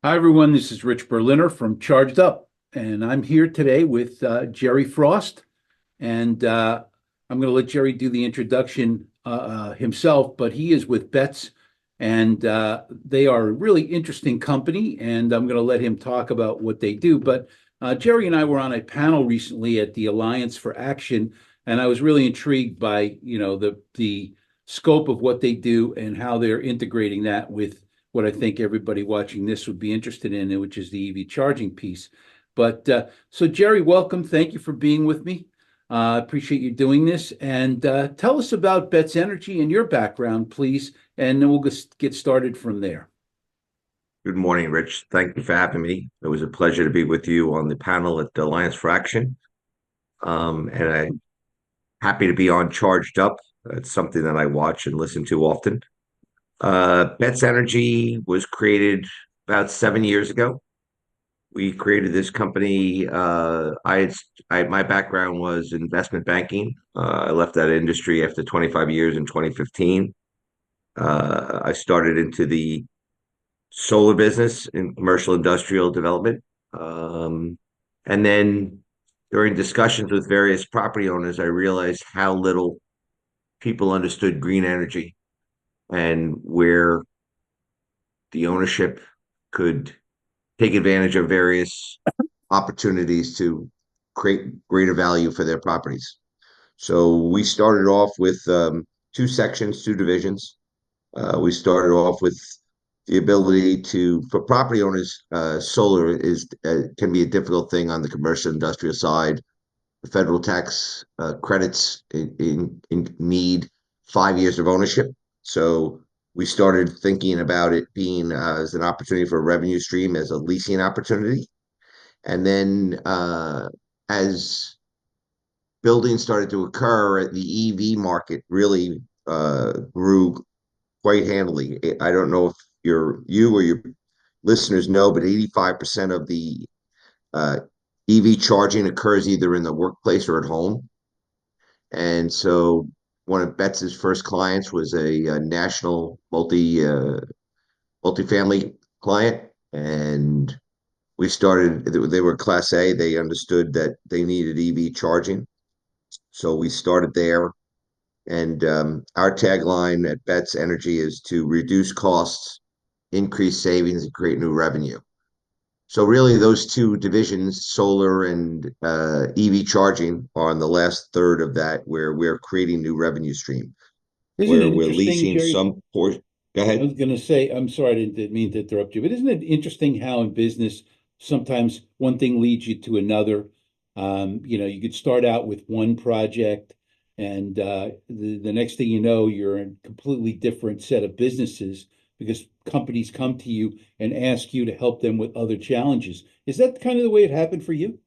Hi, everyone. This is Rich Berliner from Charged Up, and I'm here today with Jerry Frost. And I'm going to let Jerry do the introduction himself, but he is with Betts, and they are a really interesting company. And I'm going to let him talk about what they do. But Jerry and I were on a panel recently at the Alliance for Action, and I was really intrigued by, the scope of what they do and how they're integrating that with what I think everybody watching this would be interested in, which is the EV charging piece. But so, Jerry, welcome. Thank you for being with me. Appreciate you doing this. And tell us about Betts Energy and your background, please, and then we'll just get started from there. Good morning, Rich. Thank you for having me. It was a pleasure to be with you on the panel at the Alliance for Action. And I'm happy to be on Charged Up. It's something that I watch and listen to often. Betts Energy was created about 7 years ago. We created this company. My background was investment banking. I left that industry after 25 years in 2015. I started into the solar business in commercial industrial development. Um, and then during discussions with various property owners, I realized how little people understood green energy and where the ownership could take advantage of various opportunities to create greater value for their properties. So we started off with two sections, two divisions. We started off with the ability for property owners, solar is can be a difficult thing on the commercial industrial side. The federal tax credits in need 5 years of ownership. So we started thinking about it being as an opportunity for a revenue stream, as a leasing opportunity. And then as buildings started to occur, the EV market really grew quite handily. I don't know if you or your listeners know, but 85% of the uh, EV charging occurs either in the workplace or at home. And so one of Betts's first clients was a national multifamily client, and we started. They were Class A. They understood that they needed EV charging, so we started there. And our tagline at Betts Energy is to reduce costs, increase savings, and create new revenue. So really, those two divisions, solar and EV charging, are on the last third of that, where we're creating new revenue stream, Isn't where it we're interesting, leasing Jerry? some portion. Go I ahead. was going to say, I'm sorry, I didn't mean to interrupt you, but isn't it interesting how in business sometimes one thing leads you to another? You could start out with one project, and the next thing you know, you're in a completely different set of businesses because companies come to you and ask you to help them with other challenges. Is that kind of the way it happened for you?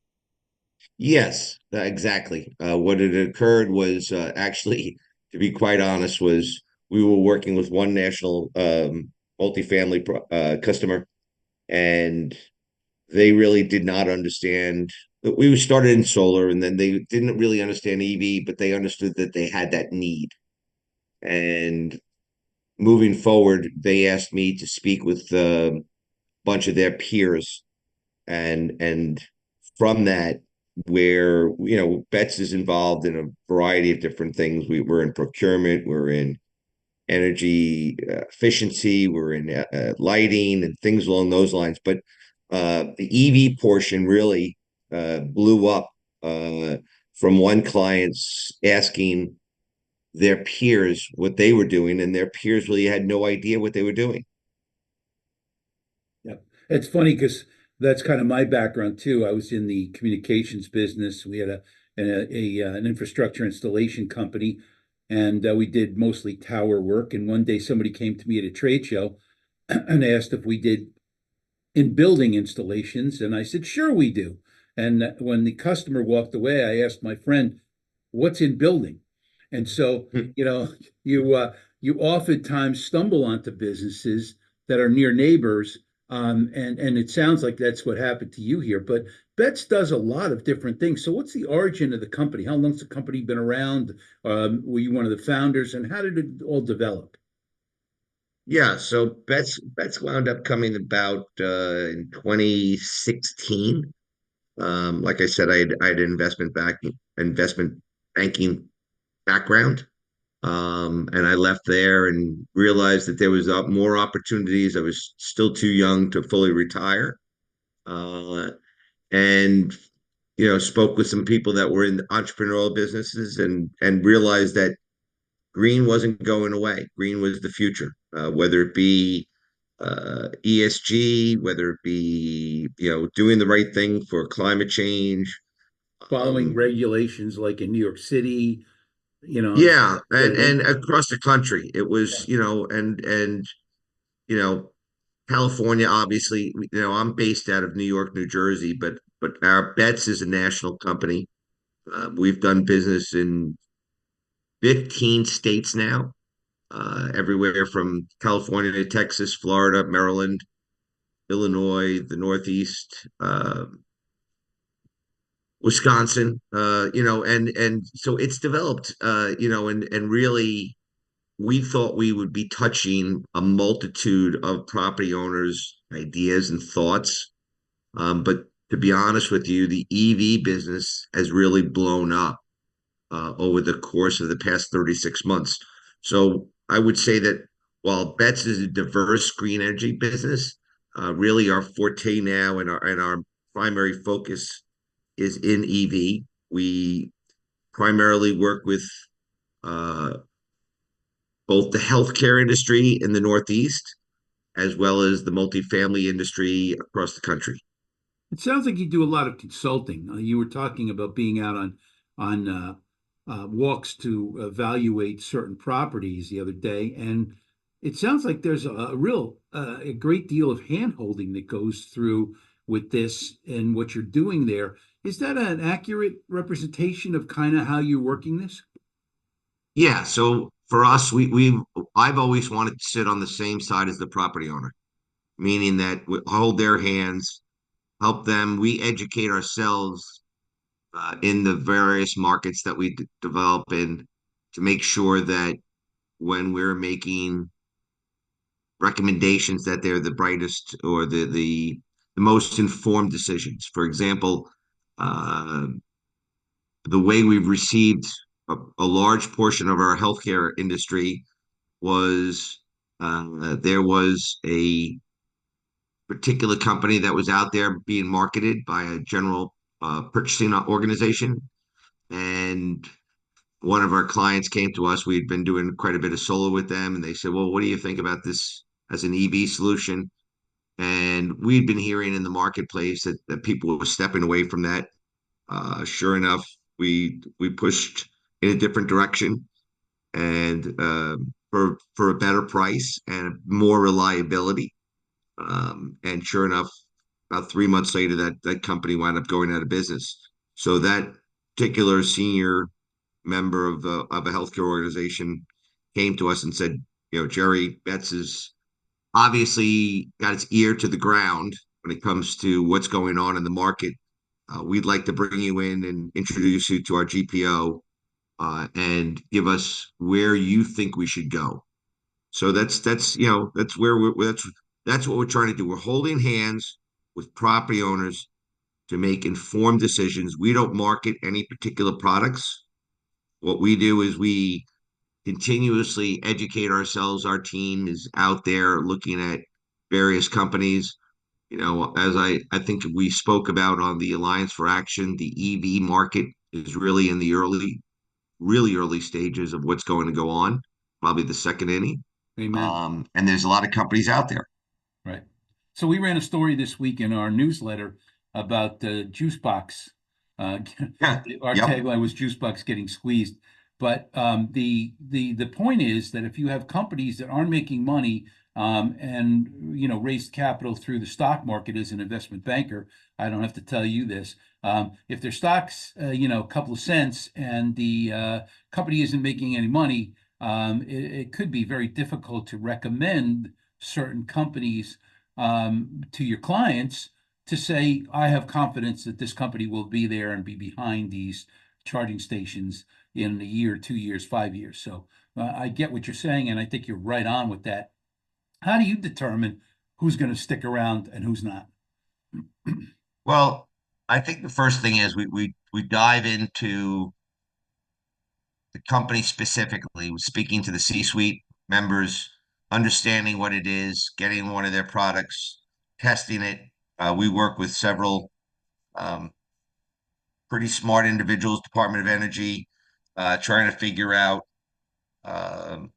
Yes, exactly. What had occurred was actually, to be quite honest, was we were working with one national multifamily customer, and they really did not understand. We started in solar, and then they didn't really understand EV, but they understood that they had that need. And moving forward, they asked me to speak with a bunch of their peers, and from that, where Betts is involved in a variety of different things. We're in procurement, we're in energy efficiency, we're in lighting and things along those lines. But the EV portion really blew up uh, from one client's asking their peers what they were doing, and their peers really had no idea what they were doing. Yeah, it's funny because that's kind of my background too. I was in the communications business. We had an infrastructure installation company, and we did mostly tower work. And one day somebody came to me at a trade show and asked if we did in building installations, and I said, sure we do. And when the customer walked away, I asked my friend, what's in building? And so, you know, you oftentimes stumble onto businesses that are near neighbors, and it sounds like that's what happened to you here. But Betts does a lot of different things. So, what's the origin of the company? How long's the company been around? Were you one of the founders, and how did it all develop? Yeah, so Betts wound up coming about in 2016. Like I said, I had an investment banking background. And I left there and realized that there was more opportunities. I was still too young to fully retire. Uh, and spoke with some people that were in entrepreneurial businesses and realized that green wasn't going away. Green was the future, whether it be ESG, whether it be doing the right thing for climate change. Following Um, regulations like in New York City, yeah, and they, and across the country, it was and you know California, obviously. I'm based out of New York, New Jersey, but our Bets is a national company. We've done business in 15 states now, everywhere from California to Texas, Florida, Maryland, Illinois, the Northeast, Wisconsin. And so it's developed. And really, we thought we would be touching a multitude of property owners' ideas and thoughts. But to be honest with you, the EV business has really blown up over the course of the past 36 months. So I would say that while Betts is a diverse green energy business, really our forte now and our primary focus is in EV. We primarily work with uh, both the healthcare industry in the Northeast as well as the multifamily industry across the country. it sounds like you do a lot of consulting. You were talking about being out on walks to evaluate certain properties the other day, and it sounds like there's a great deal of hand holding that goes through with this and what you're doing there. Is that an accurate representation of kind of how you're working this? Yeah, so for us, I've always wanted to sit on the same side as the property owner, meaning that we hold their hands, help them. We educate ourselves in the various markets that we develop in to make sure that when we're making recommendations that they're the brightest or the most informed decisions. For example, uh, the way we've received a large portion of our healthcare industry was there was a particular company that was out there being marketed by a general purchasing organization. And one of our clients came to us. We'd been doing quite a bit of solar with them, and they said, "Well, what do you think about this as an EV solution?" And we'd been hearing in the marketplace that people were stepping away from that. Sure enough, we pushed in a different direction and for a better price and more reliability. And sure enough, about 3 months later, that company wound up going out of business. So that particular senior member of a healthcare organization came to us and said, Jerry Betts is obviously got its ear to the ground when it comes to what's going on in the market. We'd like to bring you in and introduce you to our GPO and give us where you think we should go. So that's where that's what we're trying to do. We're holding hands with property owners to make informed decisions. We don't market any particular products. What we do is we continuously educate ourselves. Our team is out there looking at various companies. As I think we spoke about on the Alliance for Action, the EV market is really in the really early stages of what's going to go on, probably the second inning. Amen. And there's a lot of companies out there. Right. So we ran a story this week in our newsletter about the juice box. Uh, Yeah. our Yep. tagline was "Juice box getting squeezed," but the point is that if you have companies that aren't making money and raised capital through the stock market as an investment banker, I don't have to tell you this. If their stocks, a couple of cents, and the company isn't making any money, it could be very difficult to recommend certain companies to your clients to say, I have confidence that this company will be there and be behind these charging stations in a year, 2 years, 5 years. So I get what you're saying, and I think you're right on with that. How do you determine who's going to stick around and who's not? Well, I think the first thing is we dive into the company specifically, speaking to the C-suite members, understanding what it is, getting one of their products, testing it. We work with several um, pretty smart individuals, Department of Energy, trying to figure out um,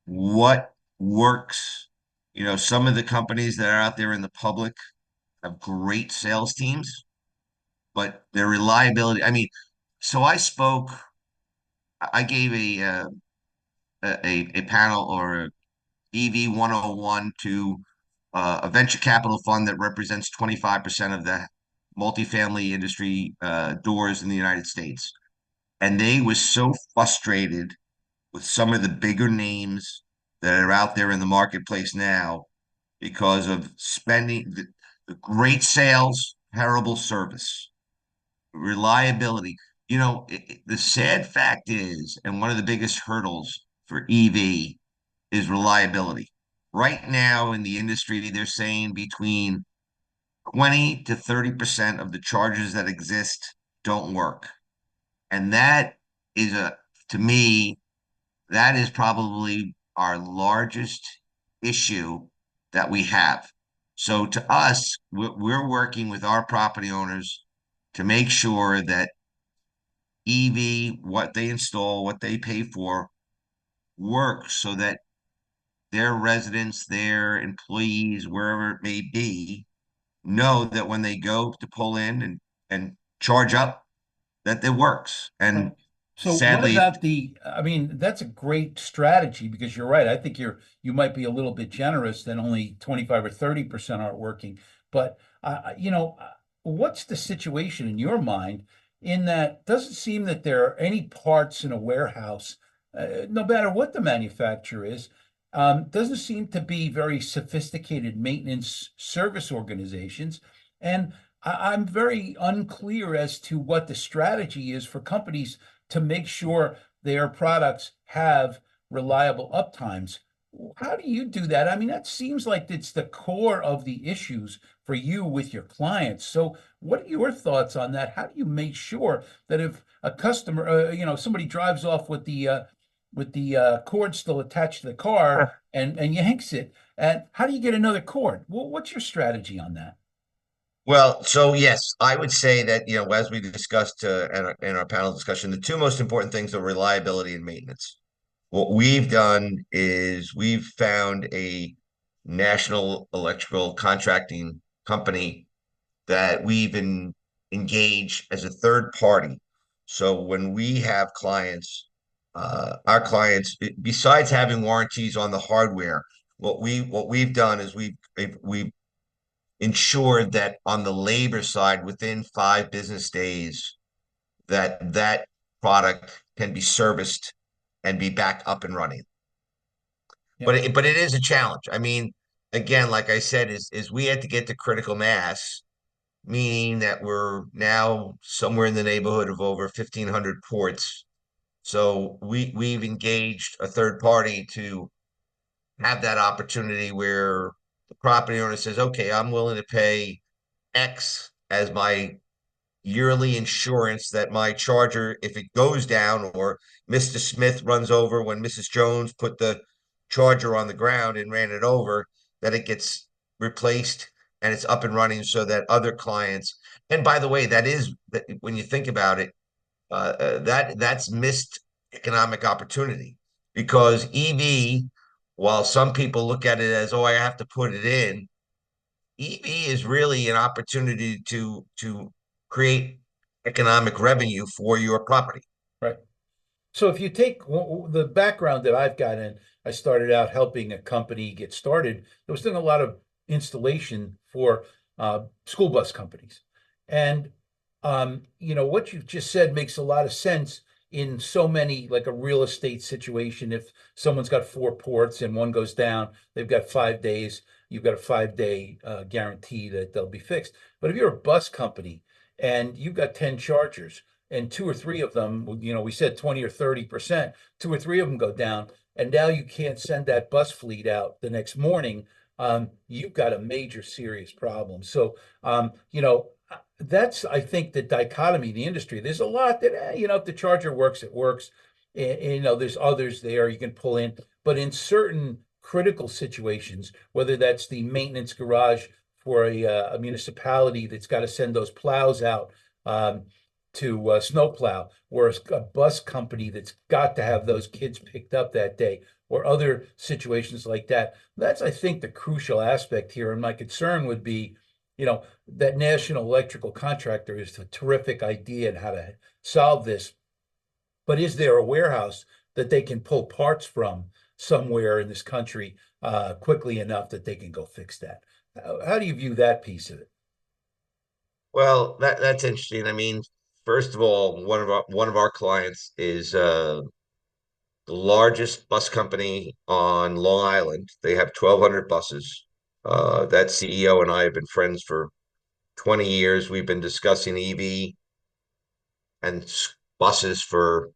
what works. You know, some of the companies that are out there in the public have great sales teams, but their reliability. I mean, so I gave a panel or a EV 101 to a venture capital fund that represents 25% of the multifamily industry doors in the United States. And they were so frustrated with some of the bigger names that are out there in the marketplace now because of spending the great sales, terrible service, reliability. You know, the sad fact is, and one of the biggest hurdles for EV is reliability. Right now in the industry, they're saying between 20 to 30% of the chargers that exist don't work. And that is to me, that is probably our largest issue that we have. So to us, we're working with our property owners to make sure that EV, what they install, what they pay for, works so that their residents, their employees, wherever it may be, know that when they go to pull in and charge up, that it works. Right. And So what sadly, about I mean, that's a great strategy because you're right. I think you might be a little bit generous than only 25 or 30% aren't working. But what's the situation in your mind in that doesn't seem that there are any parts in a warehouse, no matter what the manufacturer is, doesn't seem to be very sophisticated maintenance service organizations. And I'm very unclear as to what the strategy is for companies to make sure their products have reliable uptimes. How do you do that? I mean, that seems like it's the core of the issues for you with your clients. So, what are your thoughts on that? How do you make sure that if a customer, somebody drives off with the cord still attached to the car and yanks it, and how do you get another cord? Well, what's your strategy on that? well, so yes, I would say that, you know, as we discussed in our panel discussion, the two most important things are reliability and maintenance. What we've done is we've found a national electrical contracting company that engaged as a third party. So when we have clients, our clients, besides having warranties on the hardware, what we've done is we've ensured that on the labor side, within 5 business days, that product can be serviced and be back up and running. Yeah. But it is a challenge. I mean, again, like I said, is we had to get to critical mass, meaning that we're now somewhere in the neighborhood of over 1,500 ports. So we've engaged a third party to have that opportunity where the property owner says, okay, I'm willing to pay X as my yearly insurance that my charger, if it goes down or Mr. Smith runs over when Mrs. Jones put the charger on the ground and ran it over, that it gets replaced and it's up and running so that other clients. And by the way, that is that when you think about it, that's missed economic opportunity because EV, while some people look at it as, oh, I have to put it in, EV is really an opportunity to create economic revenue for your property. Right. So if you take the background that I've got in, I started out helping a company get started. I was doing a lot of installation for school bus companies. And what you've just said makes a lot of sense in so many, like a real estate situation. If someone's got 4 ports and one goes down, they've got 5 days. You've got a 5 day guarantee that they'll be fixed. But if you're a bus company and you've got 10 chargers, and two or three of them, we said 20 or 30%, two or three of them go down, and now you can't send that bus fleet out the next morning, you've got a major serious problem. So, that's, I think, the dichotomy in the industry. There's a lot that, if the charger works, it works. And, there's others there you can pull in, but in certain critical situations, whether that's the maintenance garage for a municipality that's got to send those plows out to snow plow, or a bus company that's got to have those kids picked up that day, or other situations like that. That's, I think, the crucial aspect here. And my concern would be, that National Electrical Contractor is a terrific idea and how to solve this. But is there a warehouse that they can pull parts from somewhere in this country quickly enough that they can go fix that? How do you view that piece of it? Well, that's interesting. I mean, first of all, one of our clients is the largest bus company on Long Island. They have 1,200 buses. That CEO and I have been friends for 20 years. We've been discussing EV and buses for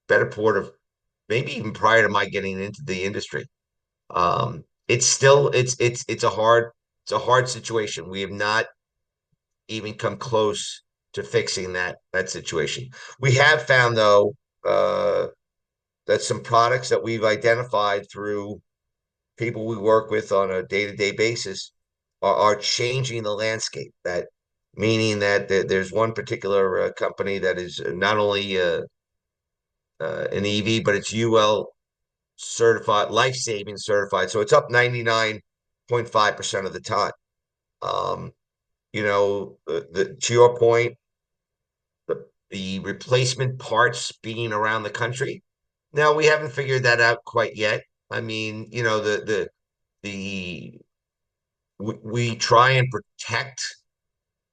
better part of maybe even prior to my getting into the industry. It's still it's a hard situation. We have not even come close to fixing that situation. We have found though that some products that we've identified through people we work with on a day-to-day basis are changing the landscape. That meaning that there's one particular company that is not only an EV, but it's UL certified, life saving certified. So it's up 99.5% of the time. Um, to your point, the replacement parts being around the country. Now we haven't figured that out quite yet. I mean, the we try and protect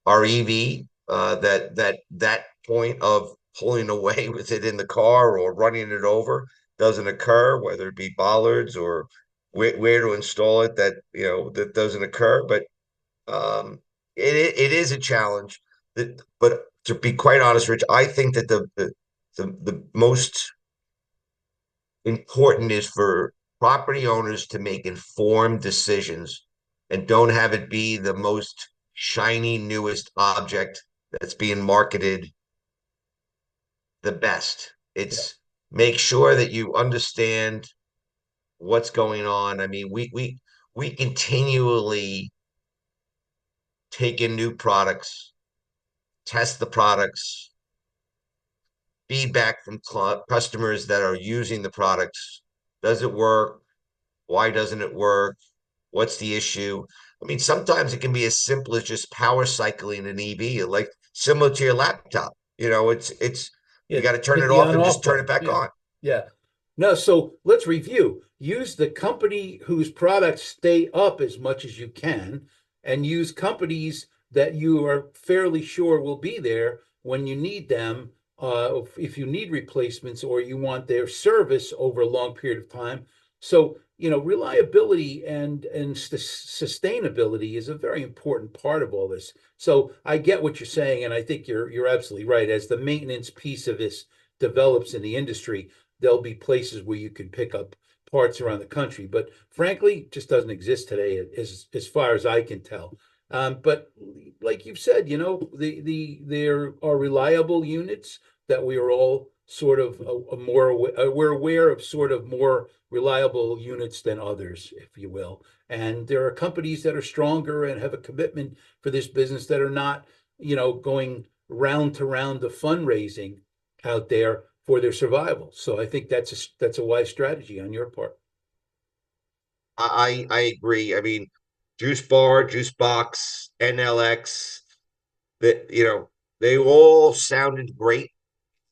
our EV, that point of pulling away with it in the car or running it over doesn't occur, whether it be bollards or where to install it, that doesn't occur. But it is a challenge. But to be quite honest, Rich, I think that the most important is for property owners to make informed decisions and don't have it be the most shiny, newest object that's being marketed the best. Yeah. It's make sure that you understand what's going on. I mean, we continually take in new products, test the products, feedback from customers that are using the products. Does it work? Why doesn't it work? What's the issue? I mean, sometimes it can be as simple as just power cycling an EV, like similar to your laptop. It's you Yeah, got to turn hit it the off on and off just turn it button. back Yeah. on. Yeah. No, so let's review. Use the company whose products stay up as much as you can, and use companies that you are fairly sure will be there when you need them. If you need replacements or you want their service over a long period of time. So, reliability and sustainability is a very important part of all this. So I get what you're saying, and I think you're absolutely right. As the maintenance piece of this develops in the industry, there'll be places where you can pick up parts around the country, but frankly, it just doesn't exist today, as far as I can tell. But like you've said, there are reliable units that we are all sort of we're aware of sort of more reliable units than others, if you will. And there are companies that are stronger and have a commitment for this business that are not, going round to round of fundraising out there for their survival. So I think that's a wise strategy on your part. I agree. I mean, Juice Bar, Juice Box, NLX, that they all sounded great,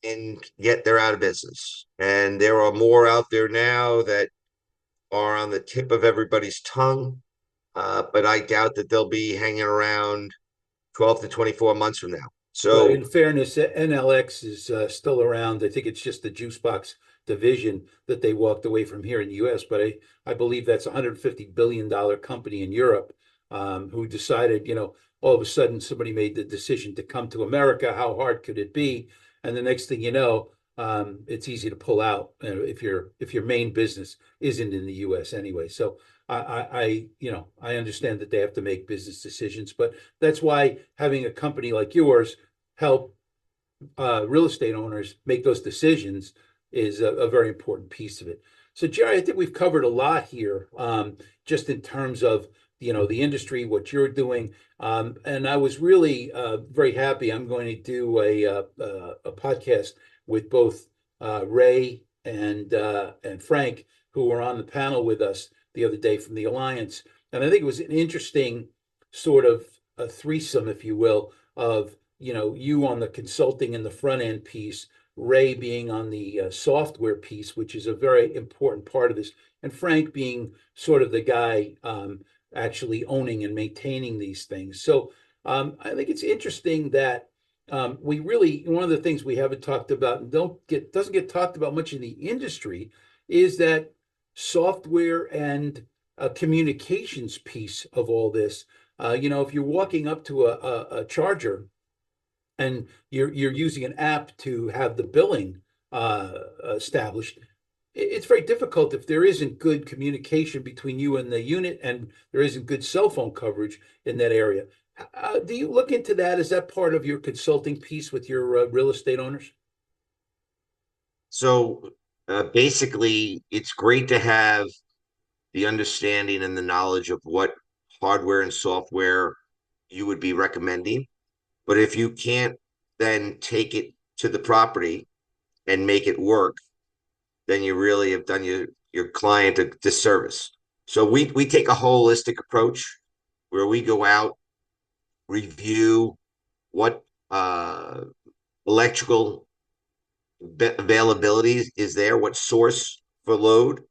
and yet they're out of business. And there are more out there now that are on the tip of everybody's tongue. But I doubt that they'll be hanging around 12 to 24 months from now. Well, in So fairness, NLX is still around. I think it's just the juice box division that they walked away from here in the U.S. But I believe that's a $150 billion company in Europe. who decided, all of a sudden somebody made the decision to come to America. How hard could it be? And the next thing you know, it's easy to pull out if your main business isn't in the U.S. anyway. So I understand that they have to make business decisions, but that's why having a company like yours help real estate owners make those decisions is a very important piece of it. So, Jerry, I think we've covered a lot here, just in terms of the industry, what you're doing, and I was really very happy. I'm going to do a podcast with both Ray and Frank, who were on the panel with us the other day from the Alliance, and I think it was an interesting sort of a threesome, if you will, of you on the consulting and the front end piece, Ray being on the software piece, which is a very important part of this, and Frank being sort of the guy actually owning and maintaining these things. So I think it's interesting that we really, one of the things we haven't talked about and doesn't get talked about much in the industry is that software and communications piece of all this. If you're walking up to a charger and you're using an app to have the billing established, it's very difficult if there isn't good communication between you and the unit, and there isn't good cell phone coverage in that area. Do you look into that? Is that part of your consulting piece with your real estate owners? So basically, it's great to have the understanding and the knowledge of what hardware and software you would be recommending. But if you can't then take it to the property and make it work, then you really have done your client a disservice. So we take a holistic approach where we go out, review what electrical availability is there, what source for load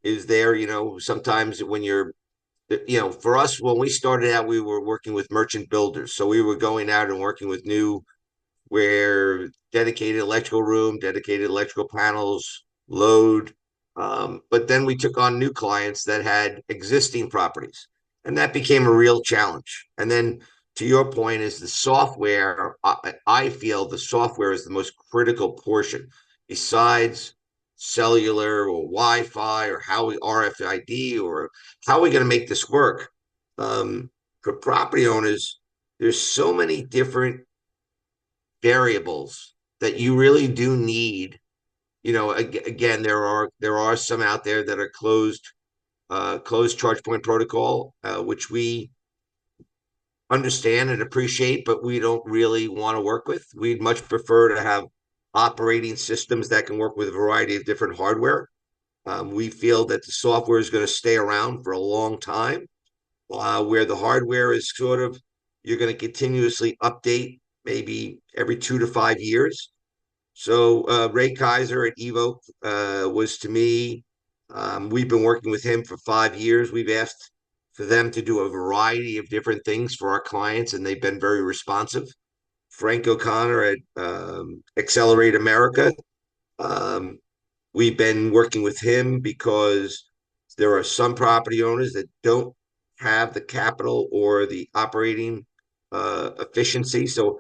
is there. Sometimes when for us, when we started out, we were working with merchant builders. So we were going out and working with new, where dedicated electrical room, dedicated electrical panels, load. But then we took on new clients that had existing properties, and that became a real challenge. And then to your point is the software. I feel the software is the most critical portion besides cellular or Wi-Fi or how we RFID or how are we going to make this work. For property owners, there's so many different variables that you really do need. Again, there are some out there that are closed charge point protocol, which we understand and appreciate, but we don't really want to work with. We'd much prefer to have operating systems that can work with a variety of different hardware. We feel that the software is going to stay around for a long time, where the hardware is sort of, you're going to continuously update maybe every 2 to 5 years. So Ray Kaiser at Evo was to me, we've been working with him for 5 years. We've asked for them to do a variety of different things for our clients, and they've been very responsive. Frank O'Connor at Accelerate America. Um, we've been working with him because there are some property owners that don't have the capital or the operating efficiency. So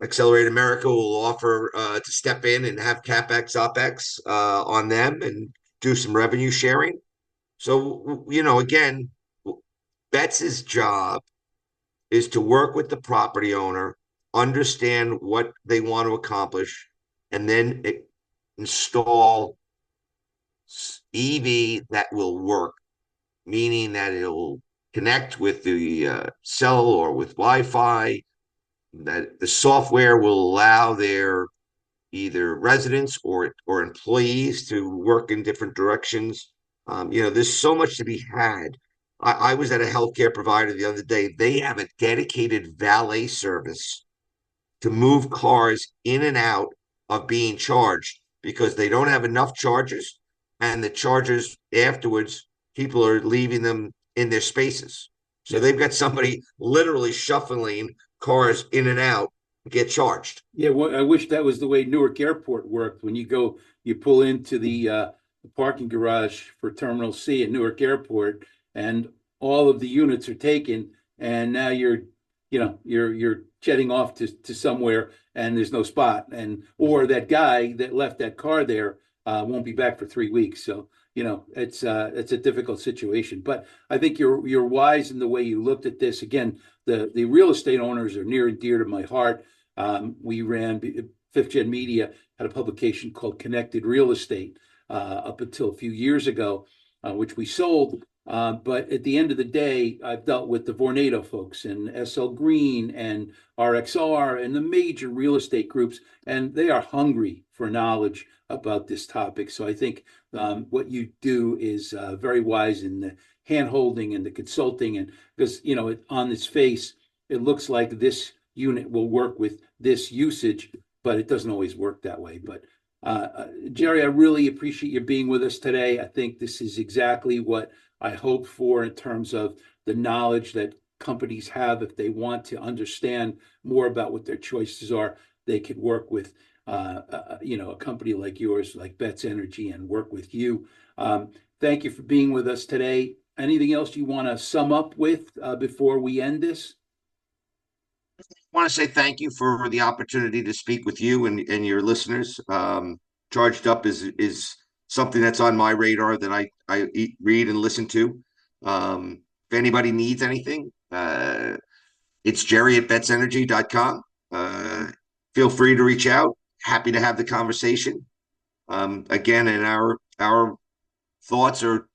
Accelerate America will offer to step in and have CapEx, OpEx on them and do some revenue sharing. So, again, Betts's job is to work with the property owner, understand what they want to accomplish, and then install EV that will work, meaning that it'll connect with the cell or with Wi-Fi, that the software will allow their either residents or employees to work in different directions. There's so much to be had. I was at a healthcare provider the other day. They have a dedicated valet service to move cars in and out of being charged because they don't have enough chargers, and the chargers afterwards, people are leaving them in their spaces. So they've got somebody literally shuffling cars in and out to get charged. Yeah, well, I wish that was the way Newark Airport worked. When you pull into the parking garage for Terminal C at Newark Airport, and all of the units are taken, and now you're jetting off to somewhere, and there's no spot, and or that guy that left that car there won't be back for 3 weeks. So it's a difficult situation. But I think you're wise in the way you looked at this. Again, the real estate owners are near and dear to my heart. We ran Fifth Gen Media had a publication called Connected Real Estate up until a few years ago, which we sold. But at the end of the day, I've dealt with the Vornado folks and SL Green and RXR and the major real estate groups, and they are hungry for knowledge about this topic. So I think what you do is very wise in the hand holding and the consulting, and because on its face, it looks like this unit will work with this usage, but it doesn't always work that way. But Jerry, I really appreciate you being with us today. I think this is exactly what I hope for in terms of the knowledge that companies have. If they want to understand more about what their choices are, they could work with a company like yours, like Betts Energy, and work with you. Thank you for being with us today. Anything else you want to sum up with before we end this? I want to say thank you for the opportunity to speak with you and your listeners. Charged Up is something that's on my radar that I read and listen to. If anybody needs anything, it's jerry@bettsenergy.com. Feel free to reach out. Happy to have the conversation. Again, and our thoughts are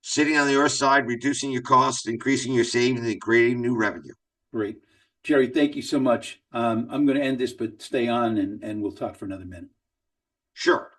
sitting on the earth side, reducing your costs, increasing your savings, and creating new revenue. Great. Jerry, thank you so much. I'm going to end this, but stay on and we'll talk for another minute. Sure.